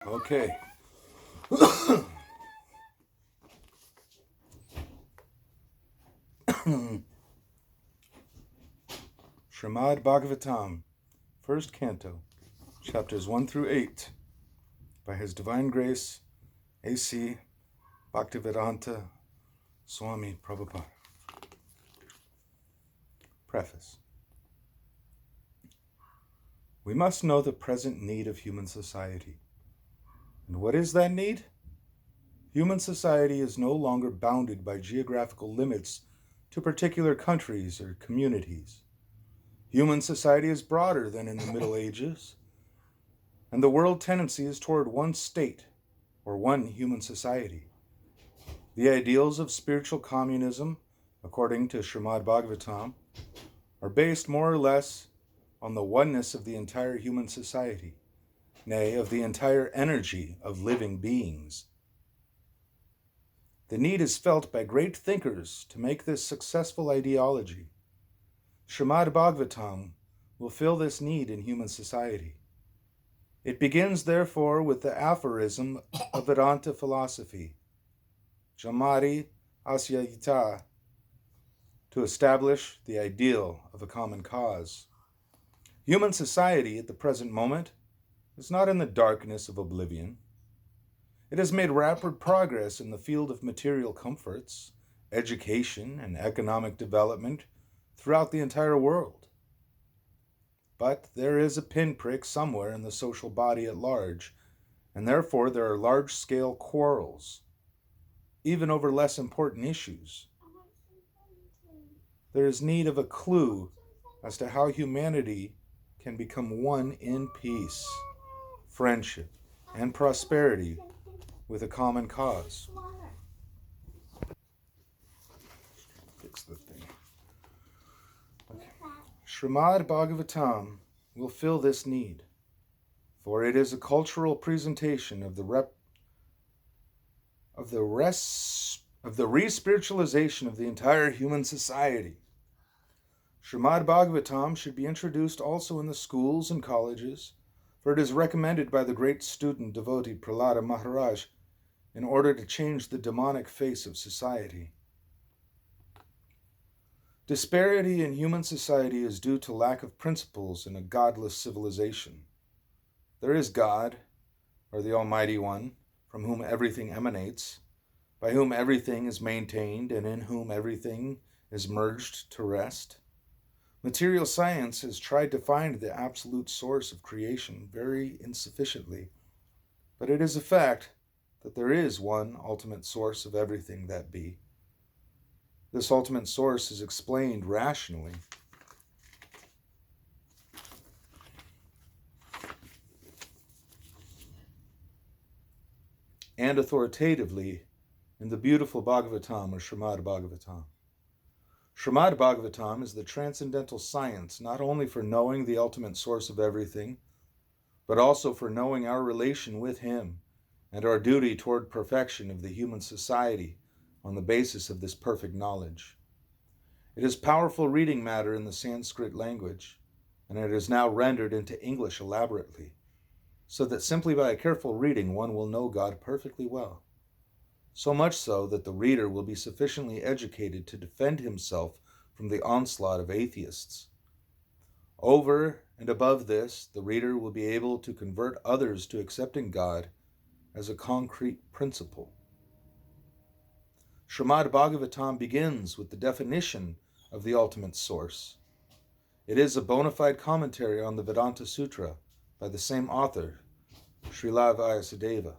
Okay. Srimad Bhagavatam, First Canto, Chapters 1 through 8, by His Divine Grace, A.C. Bhaktivedanta, Swami, Prabhupada. Preface. We must know the present need of human society. And what is that need? Human society is no longer bounded by geographical limits to particular countries or communities. Human society is broader than in the Middle Ages, and the world tendency is toward one state or one human society. The ideals of spiritual communism, according to Srimad Bhagavatam, are based more or less on the oneness of the entire human society, nay, of the entire energy of living beings. The need is felt by great thinkers to make this successful ideology. Srimad Bhagavatam will fill this need in human society. It begins, therefore, with the aphorism of Vedanta philosophy, Jamari Asyayita, to establish the ideal of a common cause. Human society at the present moment is not in the darkness of oblivion. It has made rapid progress in the field of material comforts, education, and economic development throughout the entire world. But there is a pinprick somewhere in the social body at large, and therefore there are large-scale quarrels, even over less important issues. There is need of a clue as to how humanity can become one in peace, friendship, and prosperity with a common cause. Fix the thing. Okay. Srimad Bhagavatam will fill this need, for it is a cultural presentation of the re-spiritualization of the entire human society. Srimad Bhagavatam should be introduced also in the schools and colleges, for it is recommended by the great student devotee Prahlada Maharaj in order to change the demonic face of society. Disparity in human society is due to lack of principles in a godless civilization. There is God, or the Almighty One, from whom everything emanates, by whom everything is maintained, and in whom everything is merged to rest. Material science has tried to find the absolute source of creation very insufficiently, but it is a fact that there is one ultimate source of everything that be. This ultimate source is explained rationally. And authoritatively in the beautiful Bhagavatam or Srimad Bhagavatam. Srimad Bhagavatam is the transcendental science not only for knowing the ultimate source of everything, but also for knowing our relation with Him and our duty toward perfection of the human society on the basis of this perfect knowledge. It is powerful reading matter in the Sanskrit language, and it is now rendered into English elaborately, so that simply by a careful reading one will know God perfectly well. So much so that the reader will be sufficiently educated to defend himself from the onslaught of atheists. Over and above this, the reader will be able to convert others to accepting God as a concrete principle. Srimad Bhagavatam begins with the definition of the ultimate source. It is a bona fide commentary on the Vedanta Sutra by the same author, Srila Vyasadeva,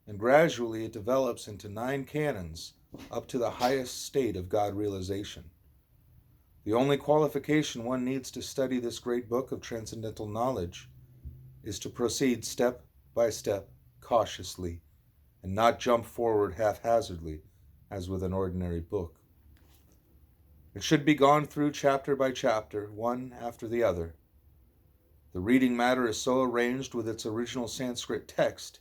and gradually it develops into 9 canons up to the highest state of God realization. The only qualification one needs to study this great book of transcendental knowledge is to proceed step by step, cautiously, and not jump forward haphazardly as with an ordinary book. It should be gone through chapter by chapter, one after the other. The reading matter is so arranged with its original Sanskrit text,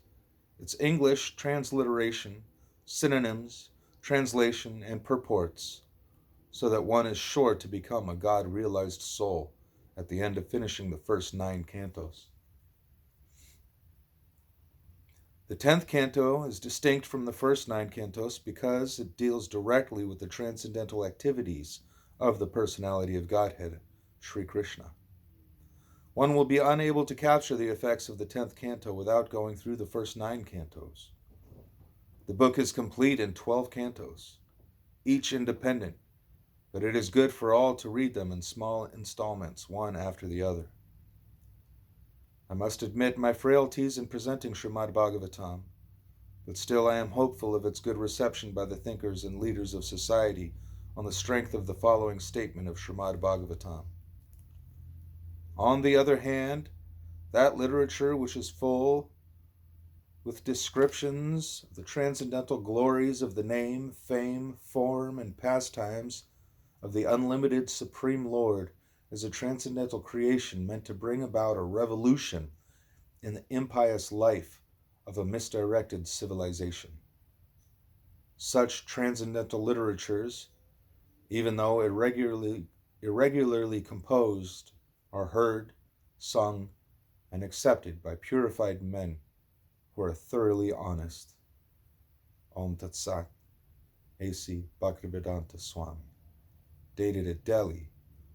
its English transliteration, synonyms, translation, and purports, so that one is sure to become a God-realized soul at the end of finishing the first 9 cantos. The 10th canto is distinct from the first 9 cantos because it deals directly with the transcendental activities of the personality of Godhead, Sri Krishna. One will be unable to capture the effects of the 10th canto without going through the first 9 cantos. The book is complete in 12 cantos, each independent, but it is good for all to read them in small installments, one after the other. I must admit my frailties in presenting Srimad Bhagavatam, but still I am hopeful of its good reception by the thinkers and leaders of society on the strength of the following statement of Srimad Bhagavatam. On the other hand, that literature which is full with descriptions of the transcendental glories of the name, fame, form, and pastimes of the unlimited Supreme Lord is a transcendental creation meant to bring about a revolution in the impious life of a misdirected civilization. Such transcendental literatures, even though irregularly composed, are heard, sung, and accepted by purified men who are thoroughly honest. Om Tat Sat, A.C. Bhaktivedanta Swami. Dated at Delhi,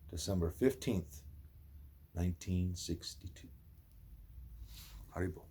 December 15th, 1962. Haribol.